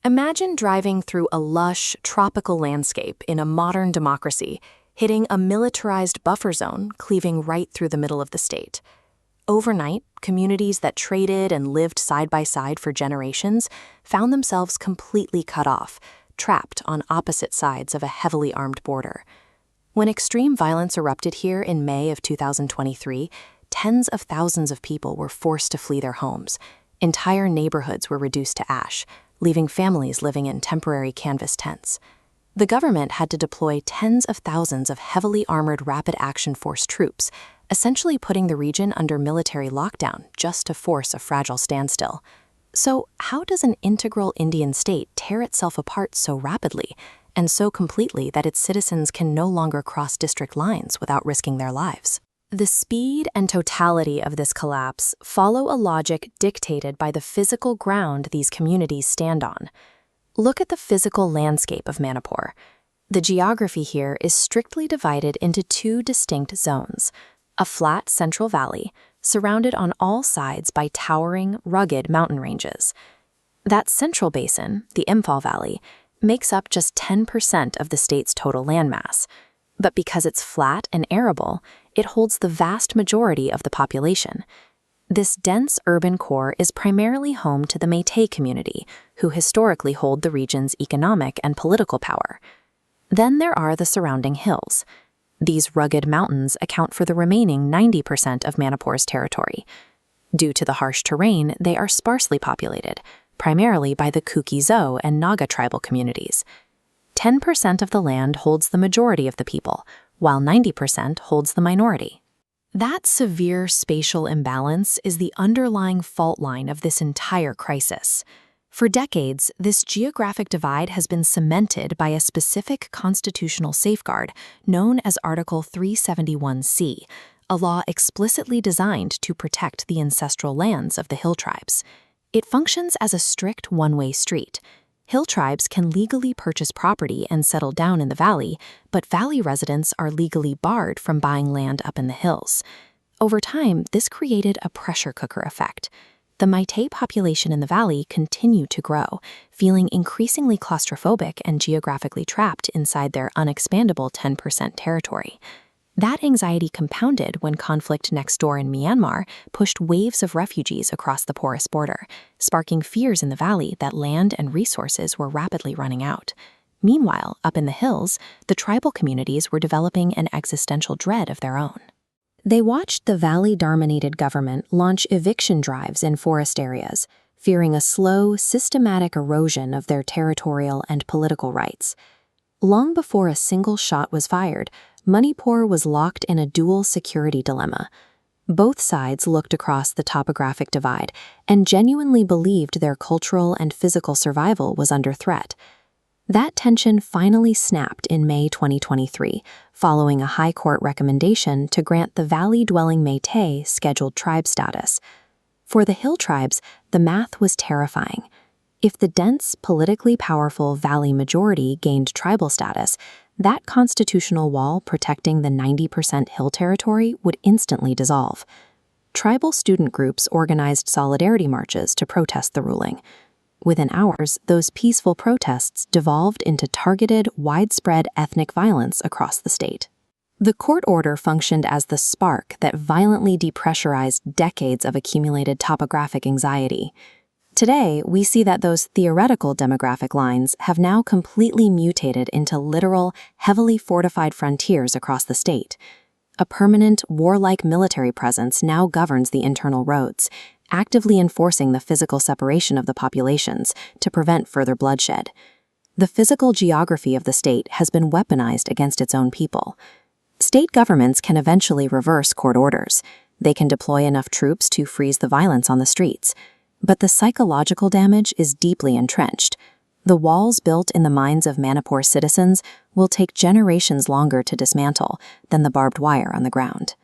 Imagine driving through a lush, tropical landscape in a modern democracy, hitting a militarized buffer zone cleaving right through the middle of the state. Overnight, communities that traded and lived side by side for generations found themselves completely cut off, trapped on opposite sides of a heavily armed border. When extreme violence erupted here in May of 2023, tens of thousands of people were forced to flee their homes. Entire neighborhoods were reduced to ash, leaving families living in temporary canvas tents. The government had to deploy tens of thousands of heavily armored Rapid Action Force troops, essentially putting the region under military lockdown just to force a fragile standstill. So, how does an integral Indian state tear itself apart so rapidly, and so completely that its citizens can no longer cross district lines without risking their lives? The speed and totality of this collapse follow a logic dictated by the physical ground these communities stand on. Look at the physical landscape of Manipur. The geography here is strictly divided into two distinct zones: a flat central valley, surrounded on all sides by towering, rugged mountain ranges. That central basin, the Imphal Valley, makes up just 10% of the state's total landmass. But because it's flat and arable, it holds the vast majority of the population. This dense urban core is primarily home to the Métis community, who historically hold the region's economic and political power. Then there are the surrounding hills. These rugged mountains account for the remaining 90% of Manipur's territory. Due to the harsh terrain, they are sparsely populated, primarily by the Kuki-Zo and Naga tribal communities. 10% of the land holds the majority of the people, while 90% holds the minority. That severe spatial imbalance is the underlying fault line of this entire crisis. For decades, this geographic divide has been cemented by a specific constitutional safeguard known as Article 371C, a law explicitly designed to protect the ancestral lands of the hill tribes. It functions as a strict one-way street. Hill tribes can legally purchase property and settle down in the valley, but valley residents are legally barred from buying land up in the hills. Over time, this created a pressure cooker effect. The Métis population in the valley continued to grow, feeling increasingly claustrophobic and geographically trapped inside their unexpandable 10% territory. That anxiety compounded when conflict next door in Myanmar pushed waves of refugees across the porous border, sparking fears in the valley that land and resources were rapidly running out. Meanwhile, up in the hills, the tribal communities were developing an existential dread of their own. They watched the valley-dominated government launch eviction drives in forest areas, fearing a slow, systematic erosion of their territorial and political rights. Long before a single shot was fired, Manipur was locked in a dual security dilemma. Both sides looked across the topographic divide and genuinely believed their cultural and physical survival was under threat. That tension finally snapped in May 2023, following a High Court recommendation to grant the valley-dwelling Métis scheduled tribe status. For the hill tribes, the math was terrifying. If the dense, politically powerful valley majority gained tribal status, that constitutional wall protecting the 90% hill territory would instantly dissolve. Tribal student groups organized solidarity marches to protest the ruling. Within hours, those peaceful protests devolved into targeted, widespread ethnic violence across the state. The court order functioned as the spark that violently depressurized decades of accumulated topographic anxiety. Today, we see that those theoretical demographic lines have now completely mutated into literal, heavily fortified frontiers across the state. A permanent, warlike military presence now governs the internal roads, actively enforcing the physical separation of the populations to prevent further bloodshed. The physical geography of the state has been weaponized against its own people. State governments can eventually reverse court orders. They can deploy enough troops to freeze the violence on the streets. But the psychological damage is deeply entrenched. The walls built in the minds of Manipur citizens will take generations longer to dismantle than the barbed wire on the ground.